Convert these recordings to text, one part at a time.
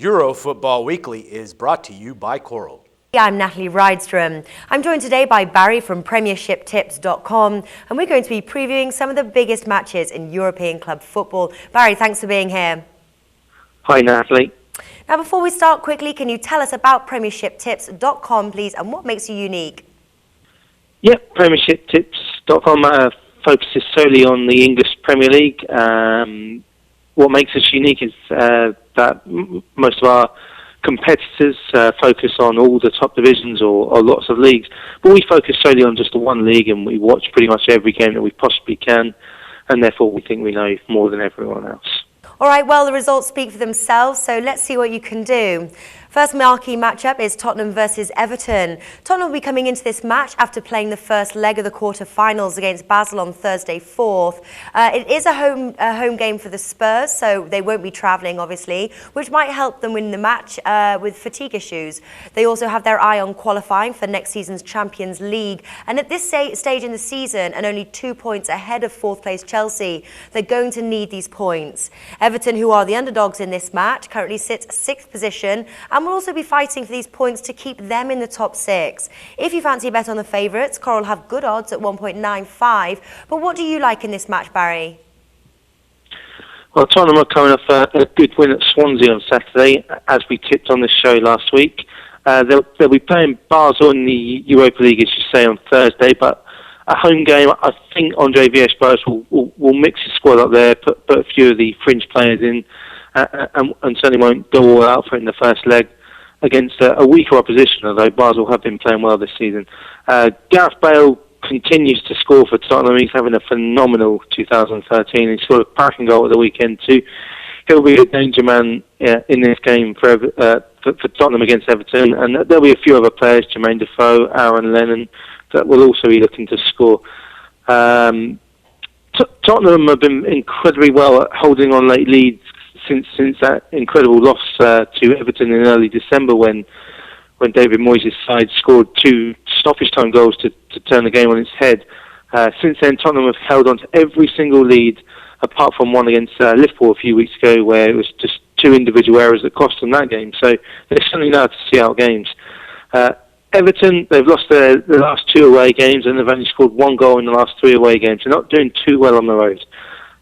Euro Football Weekly is brought to you by Coral. I'm Natalie Rydström. I'm joined today by Barrie from PremiershipTips.com, and we're going to be previewing some of the biggest matches in European club football. Barrie, thanks for being here. Hi, Natalie. Now, before we start, quickly, can you tell us about PremiershipTips.com, please, and what makes you unique? Yep, PremiershipTips.com focuses solely on the English Premier League. What makes us unique is that most of our competitors focus on all the top divisions or lots of leagues, but we focus solely on just the one league, and we watch pretty much every game that we possibly can, and therefore we think we know more than everyone else. All right, well, the results speak for themselves, so let's see what you can do. First marquee matchup is Tottenham versus Everton. Tottenham will be coming into this match after playing the first leg of the quarter-finals against Basel on Thursday 4th. It is a home game for the Spurs, so they won't be travelling, obviously, which might help them win the match with fatigue issues. They also have their eye on qualifying for next season's Champions League, and at this stage in the season, and only 2 points ahead of fourth-place Chelsea, they're going to need these points. Everton, who are the underdogs in this match, currently sits 6th position, and will also be fighting for these points to keep them in the top 6. If you fancy a bet on the favourites, Coral have good odds at 1.95. But what do you like in this match, Barrie? Well, Tottenham are coming off a good win at Swansea on Saturday, as we tipped on this show last week. They'll be playing Basel in the Europa League, as you say, on Thursday, but a home game, I think Andre Villas-Boas will mix his squad up there, put a few of the fringe players in, and certainly won't go all out for it in the first leg against a weaker opposition, although Basel have been playing well this season. Gareth Bale continues to score for Tottenham. He's having a phenomenal 2013. He scored a cracking goal at the weekend too. He'll be a danger man in this game for Tottenham against Everton, and there'll be a few other players, Jermaine Defoe, Aaron Lennon, that will also be looking to score. Tottenham have been incredibly well at holding on late leads since that incredible loss to Everton in early December when David Moyes' side scored 2 stoppage time goals to turn the game on its head. Since then, Tottenham have held on to every single lead, apart from one against Liverpool a few weeks ago, where it was just 2 individual errors that cost them that game. So they certainly know how to see out games. Everton, they've lost the last 2 away games, and they've only scored 1 goal in the last 3 away games. They're not doing too well on the road.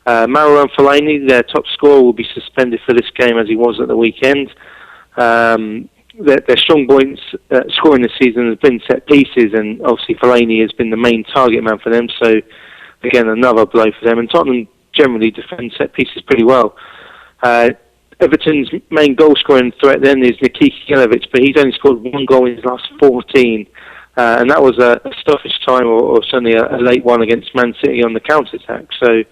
Marouane Fellaini, their top scorer, will be suspended for this game as he was at the weekend. Their strong points scoring this season has been set pieces, and obviously Fellaini has been the main target man for them, so again another blow for them. And Tottenham generally defend set pieces pretty well. Everton's main goal scoring threat then is Nikita Jelavic, but he's only scored 1 goal in his last 14, and that was a stoppage time or certainly a late one against Man City on the counter-attack. So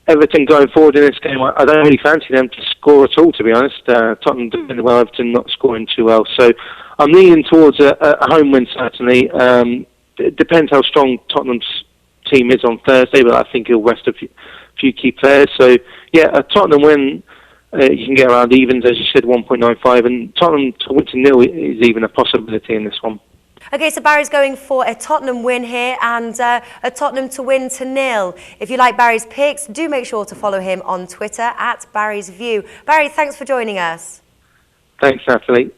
Everton going forward in this game, I don't really fancy them to score at all, to be honest. Tottenham doing well, Everton not scoring too well. So I'm leaning towards a home win, certainly. It depends how strong Tottenham's team is on Thursday, but I think he'll rest a few key players. So, yeah, a Tottenham win, you can get around evens, as you said, 1.95, and Tottenham to win to nil is even a possibility in this one. Okay, so Barrie's going for a Tottenham win here and a Tottenham to win to nil. If you like Barrie's picks, do make sure to follow him on Twitter at Barrie's View. Barrie, thanks for joining us. Thanks, Natalie.